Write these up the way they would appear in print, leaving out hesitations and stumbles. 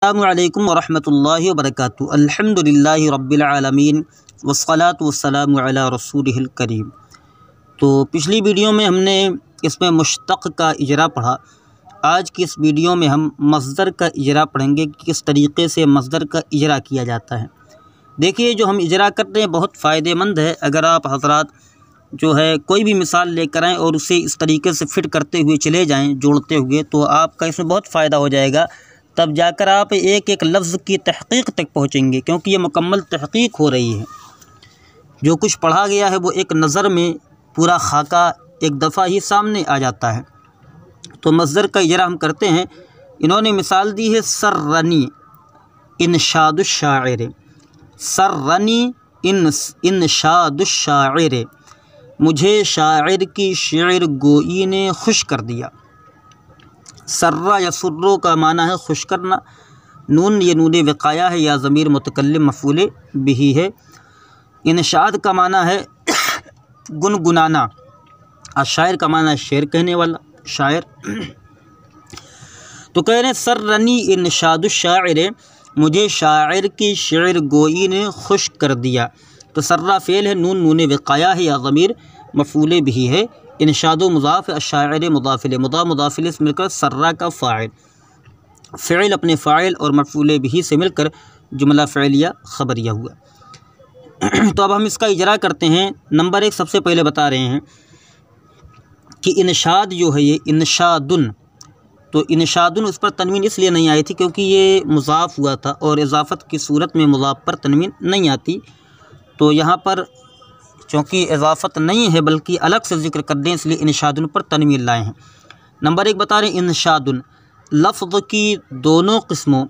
अस्सलामुअलैकुम वरहमतुल्लाहि वबरकातुहू। अल्हम्दुलिल्लाहि रब्बिल आलमीन वस्सलातु वस्सलामु अला रसूलिहिल करीम। तो पिछली वीडियो में हमने इसमें मुश्तक़ का इजरा पढ़ा। आज की इस वीडियो में हम मस्दर का इजरा पढ़ेंगे कि किस तरीक़े से मस्दर का इजरा किया जाता है। देखिए, जो हम इजरा करते हैं बहुत फ़ायदेमंद है। अगर आप हज़रात जो है कोई भी मिसाल लेकर आएँ और उसे इस तरीके से फ़िट करते हुए चले जाएँ जोड़ते हुए, तो आपका इसमें बहुत फ़ायदा हो जाएगा। तब जाकर आप एक एक लफ्ज़ की तहक़ीक़ तक पहुँचेंगे, क्योंकि ये मुकम्मल तहक़ीक़ हो रही है। जो कुछ पढ़ा गया है वो एक नज़र में पूरा खाका एक दफ़ा ही सामने आ जाता है। तो मस्दर का इजरा हम करते हैं। इन्होंने मिसाल दी है सर्रनी इनशादुश्शाइर। सर्रनी इनशादुश्शाइर, मुझे शायर की शेर गोई ने खुश कर दिया। सर्रा या सुर्रो का माना है खुश करना। नून ये नून विक़ाया है या ज़मीर मुतकल्लिम मफ़ूल बिही है। इनशाद का माना है गुनगुनाना। शायर का माना है शेर कहने वाला, शायर। तो कह रहे हैं सर्रनी इनशादुश्शाइर, मुझे शायर की शेर गोई ने खुश कर दिया। तो सर्रा फ़ेल है, नून नून विक़ाया है या ज़मीर मफ़ूल बिही है। इनशादो मुज़ाफ़, अशाइर मुज़ाफ़िल, मुज़ाफ़िल से मिलकर सर्रा का फ़ाइल, फ़िल अपने फ़ाइल और मफ़ूल बिही से मिलकर जुमला फ़िलिया ख़बरिया हुआ। तो अब हम इसका इजरा करते हैं। नंबर एक सबसे पहले बता रहे हैं कि इनशाद जो है ये इनशादुन, तो इनशादुन उस पर तनवीन इसलिए नहीं आई थी क्योंकि ये मुज़ाफ़ हुआ था और इज़ाफ़त की सूरत में मुज़ाफ़ पर तनवीन नहीं आती। तो यहाँ पर चूँकि इज़ाफ़त नहीं है बल्कि अलग से ज़िक्र कर दें, इसलिए इनशादुन पर तनवीन लाए हैं। नंबर एक बता रहे हैं इनशादुन लफ्ज़ की दोनों किस्मों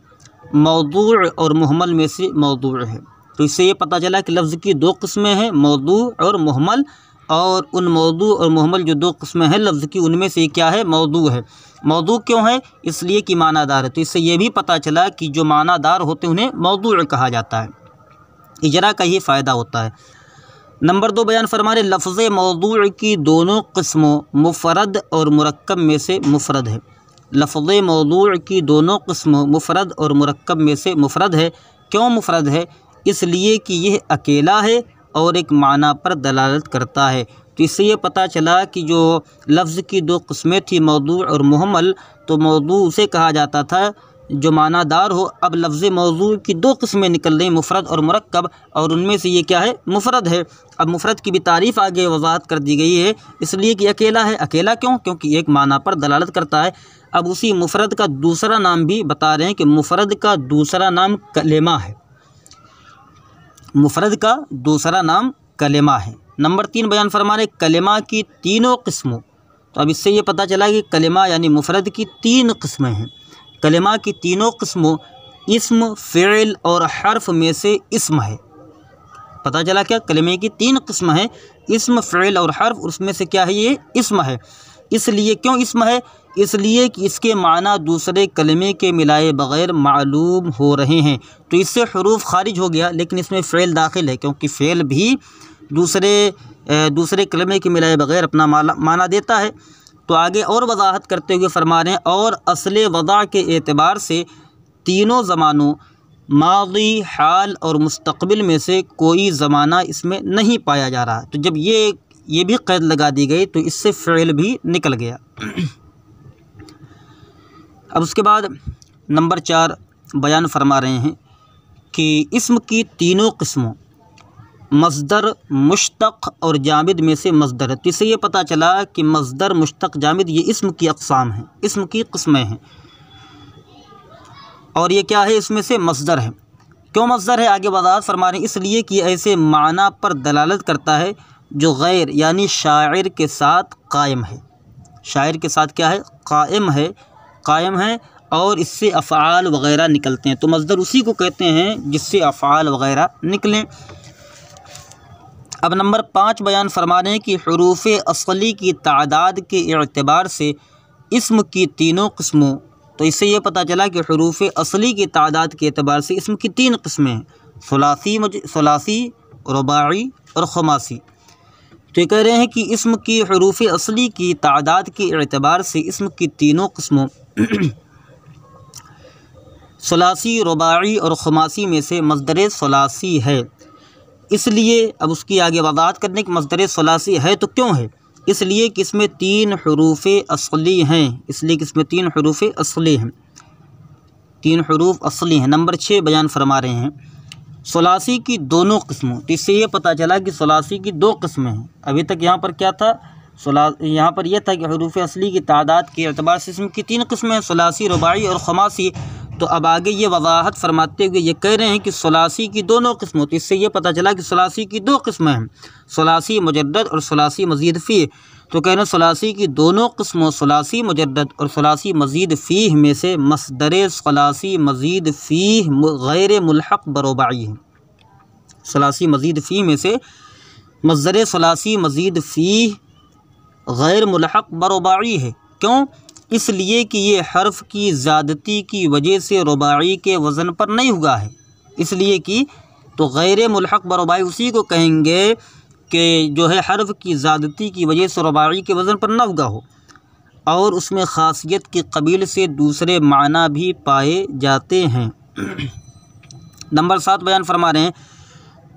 मौदू और मुहम्मल में से मौदू है। तो इससे ये पता चला कि लफ्ज़ की दो किस्में हैं, मौदू और मुहम्मल, और उन मौदू और मुहम्मल जो दो किस्में हैं लफ्ज़ की, उनमें से क्या है, मौदू है। मौदू क्यों है? इसलिए कि मानादार है। तो इससे ये भी पता चला कि जो मानादार होते हैं उन्हें मौदू कहा जाता है। इजरा का ही फ़ायदा होता है। नंबर दो बयान फरमा रहे लफ्ज़ मौदू की दोनों किस्मों मुफ़रद और मुरक्कब में से मुफ़रद है। लफ्ज़ मौदू की दोनों किस्मों मुफ़रद और मुरक्कब में से मुफ़रद है। क्यों मुफ़रद है? इसलिए कि यह अकेला है और एक माना पर दलालत करता है। तो इससे ये पता चला कि जो लफ्ज़ की दो किस्में थी मौदू और मुहम्मल, तो मौदू उसे कहा जाता था जो मानादार हो। अब लफ्ज़ मौजू की दो किस्में निकल रही, मुफ़रद और मुरक्कब, और उनमें से ये क्या है, मुफ़रद है। अब मुफ़रद की भी तारीफ़ आगे वज़ाहत कर दी गई है, इसलिए कि अकेला है। अकेला क्यों? क्योंकि एक माना पर दलालत करता है। अब उसी मुफ़रद का दूसरा नाम भी बता रहे हैं कि मुफ़रद का दूसरा नाम कलेमा है। मुफ़रद का दूसरा नाम कलेमा है। नंबर तीन बयान फरमा रहे कलेमा की तीनों किस्मों। तो अब इससे ये पता चला कि कलेमा यानी मुफ़रद की तीन किस्में हैं। कलेमा की तीनों किस्मों इस्म, फ़िल और हर्फ में से इस्म है। पता चला क्या? कलेमे की तीन किस्म है, इस्म, फ़िल और हर्फ, उसमें से क्या है, ये इस्म है। इसलिए क्यों इस्म है? इसलिए कि इसके माना दूसरे कलेमे के मिलाए बग़ैर मालूम हो रहे हैं। तो इससे हुरूफ खारिज हो गया, लेकिन इसमें फ़िल दाखिल है, क्योंकि फ़िल भी दूसरे कलेमे के मिलाए बग़ैर अपना माना देता है। तो आगे और वज़ाहत करते हुए फरमा रहे हैं और असले वज़ा के एतबार से तीनों ज़मानों माज़ी, हाल और मुस्तक़बिल में से कोई ज़माना इसमें नहीं पाया जा रहा। तो जब ये भी क़ैद लगा दी गई तो इससे फ़िल भी निकल गया। अब उसके बाद नंबर चार बयान फरमा रहे हैं कि इस्म की तीनों किस्मों मस्दर, मुश्तक़ और जामिद में से मस्दर है। तो इससे ये पता चला कि मस्दर, मुश्तक़, जामिद ये इस्म की अक़साम हैं, इस्म की किस्में हैं, और ये क्या है, इसमें से मस्दर है। क्यों मस्दर है? आगे वज़ाहत फरमा रहे हैं इसलिए कि ऐसे माना पर दलालत करता है जो गैर यानी शायर के साथ कायम है। शायर के साथ क्या है, कायम है, और इससे अफ़आल वग़ैरह निकलते हैं। तो मस्दर उसी को कहते हैं जिससे अफ़आल वग़ैरह निकलें। अब नंबर पाँच बयान फरमा रहे हैं कि हुरूफ़ असली की तादाद के एतबार से इस्म की तीनों किस्मों। तो इससे ये पता चला कि हुरूफ़ असली की तादाद के एतबार से इस्म की तीन किस्में हैं, सुलासी, रुबाई और खुमासी। तो ये कह रहे हैं कि इस्म की हुरूफ़ असली की तादाद के एतबार से इस्म की तीनों किस्मों सलासी, रुबाई और खुमासी में से मस्दर सलासी है। इसलिए अब उसकी आगे वज़ाहत करने की मस्दर सलासी है तो क्यों है? इसलिए कि इसमें 3 हरूफ असली हैं। इसलिए कि इसमें 3 हरूफ असली हैं, 3 हरूफ असली हैं। नंबर 6 बयान फरमा रहे हैं सलासी की दोनों किस्मों। तो इससे ये पता चला कि सलासी की 2 किस्में हैं। अभी तक यहाँ पर क्या था? यहाँ पर यह था कि हरूफ असली की तादाद के एतबार से इसमें की 3 किस्में हैं, सलासी, रुबाई और खुमासी। तो अब आगे ये वज़ाहत फरमाते हुए ये कह रहे हैं कि सलासी की दोनों किस्मों। तो इससे ये पता चला कि सलासी की 2 किस्में हैं, सलासी मुजद्दद और सलासी मज़ीद फ़ीह। तो कह रहे हैं सलासी की दोनों किस्मों, सलासी मुजद्दद और सलासी मज़ीद फ़ीह में से मस्दर सलासी मज़ीद फ़ीह गैर मुल्हक़ बरुबाई है। सलासी मज़ीद फ़ीह में से मस्दर सलासी मज़ीद फ़ीह गैर मुल्हक़ बरुबाई है। क्यों? इसलिए कि ये हर्फ की ज़्यादती की वजह से रुबाई के वज़न पर नहीं हुआ है। इसलिए कि तो गैर मुल्हक़ बरुबाई उसी को कहेंगे कि जो है हर्फ की ज़्यादती की वजह से रुबाई के वज़न पर न हुआ हो और उसमें ख़ासियत की कबील से दूसरे माना भी पाए जाते हैं। नंबर 7 बयान फरमा रहे हैं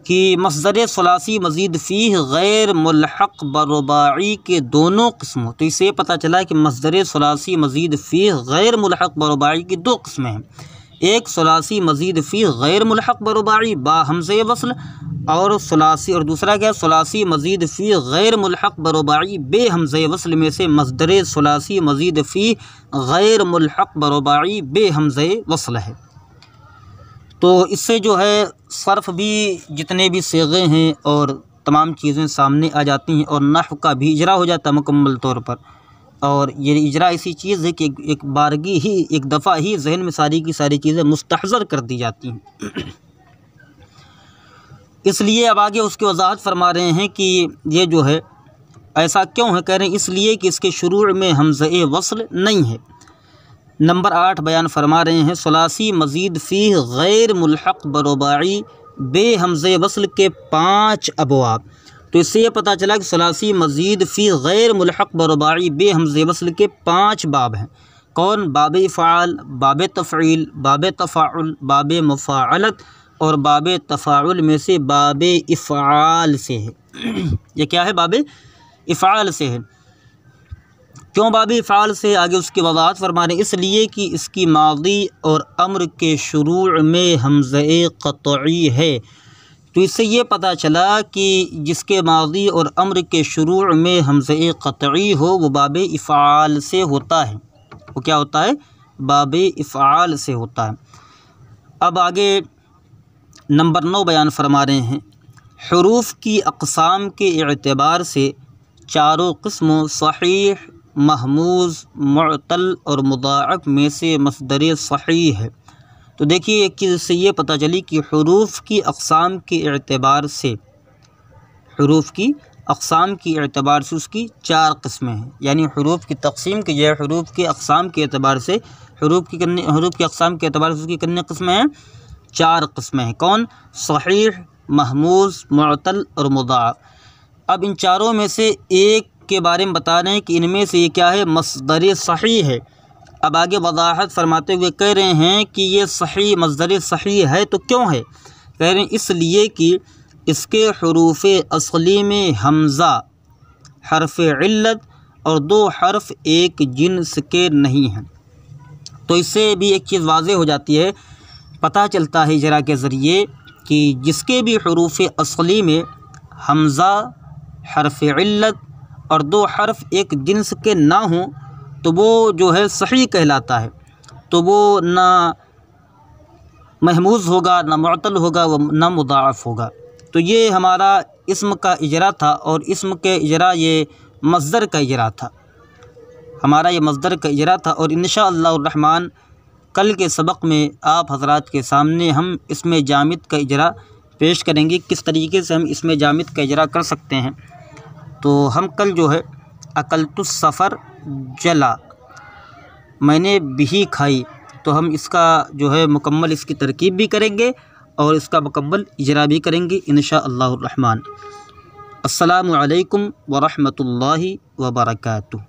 कि मस्दर सलासी मज़ीद फ़ीह गैर मुल्हक़ बरुबाई के दोनों किस्मों। तो इससे पता चला कि मस्दर सलासी मज़ीद फ़ीह गैर मुल्हक़ बरुबाई की 2 किस्में हैं। एक सलासी मज़ीद फ़ीह गैर मुल्हक़ बरुबाई बा हमज़े वस्ल और सलासी, और दूसरा क्या? सलासी मज़ीद फ़ीह गैर मुल्हक़ बरुबाई बे हमज़े वस्ल में से मस्दर सलासी मज़ीद फ़ीह गैर मुल्हक़ बरुबाई बे हमज़े वस्ल है। तो इससे जो है सर्फ़ भी जितने भी सीग़े हैं और तमाम चीज़ें सामने आ जाती हैं और नहव का भी इजरा हो जाता है मुकम्मल तौर पर। और ये इजरा ऐसी चीज़ है कि एक बारगी ही, एक दफ़ा ही जहन में सारी की सारी चीज़ें मुस्तहज़र कर दी जाती हैं। इसलिए अब आगे उसकी वज़ाहत फरमा रहे हैं कि ये जो है ऐसा क्यों है? कह रहे हैं इसलिए कि इसके शुरू में हमज़े वस्ल नहीं है। नंबर 8 बयान फरमा रहे हैं सलासी मज़ीद फ़ीह गैर मुल्हक़ बरुबाई बे हमज़े वस्ल के 5 अबवाब। तो इससे ये पता चला कि सलासी मज़ीद फ़ीह गैर मुल्हक़ बरुबाई बे हमज़े वस्ल के 5 बाब हैं। कौन? बाब इफ़ाल, बाब तफ़ईल, बाब तफ़ाउल, बाब मुफ़ाअलत और बाब तफ़ाउल में से बाब इफ़आल से है। ये क्या है? बाब इफ़आल से है। क्यों बाब इफ़आल से? आगे उसकी वज़ाहत फरमा रहे हैं इसलिए कि इसकी मादी और अम्र के शुरू में हमज़े क़तई है। तो इससे ये पता चला कि जिसके मादी और अम्र के शुरू में हमज़े क़तई हो वो बाब इफ़आल से होता है। वो क्या होता है? बाब इफ़आल से होता है। अब आगे नंबर 9 बयान फरमा रहे हैं हुरूफ की अक़साम के एतबार से चारों किस्मों सहीह, महमूज़, मुअतल और मुदाअफ़ में से मस्दर सहीह है। तो देखिए एक चीज़ से ये पता चली कि हुरूफ की अक़साम के एतबार से, हुरूफ की अक़साम की एतबार से उसकी 4 किस्में हैं। यानी हुरूफ की तक़सीम की जाए हुरूफ के अक़साम के एतबार से, हुरूफ की अक़साम के एतबार से उसकी कितनी किस्में हैं? 4 किस्में हैं। कौन? सहीह, महमूज़, मुअतल और मुदाअफ़। अब इन चारों में से एक के बारे में बता रहे हैं कि इनमें से ये क्या है? मस्दर सही है। अब आगे वज़ाहत फरमाते हुए कह रहे हैं कि ये सही मस्दर सही है तो क्यों है? कह रहे हैं इसलिए कि इसके हुरूफ असली में हमज़ा, हर्फ इल्लत और 2 हर्फ एक जिन्स के नहीं हैं। तो इससे भी एक चीज़ वाज़ेह हो जाती है, पता चलता है इजरा के ज़रिए कि जिसके भी हुरूफ असली में हमज़ा, हर्फ इल्लत और 2 हर्फ एक जिन्स के ना हों तो वो जो है सही कहलाता है। तो वो ना महमूज़ होगा, ना मुअतल होगा, ना मुदाअफ़ होगा। तो ये हमारा इस्म का इजरा था और इस्म के इजरा ये मस्दर का इजरा था, हमारा ये मस्दर का इजरा था। और इंशाअल्लाह रहमान कल के सबक में आप हज़रात के सामने हम इसमें जामिद का इजरा पेश करेंगे, किस तरीके से हम इसमें जामिद का इजरा कर सकते हैं। तो हम कल जो है अकलतुस सफ़र जला, मैंने बिही खाई, तो हम इसका जो है मुकम्मल इसकी तरकीब भी करेंगे और इसका मुकम्मल इजरा भी करेंगे इंशाअल्लाह रहमान। अस्सलामु अलैकुम व रहमतुल्लाहि व बरकातुहू।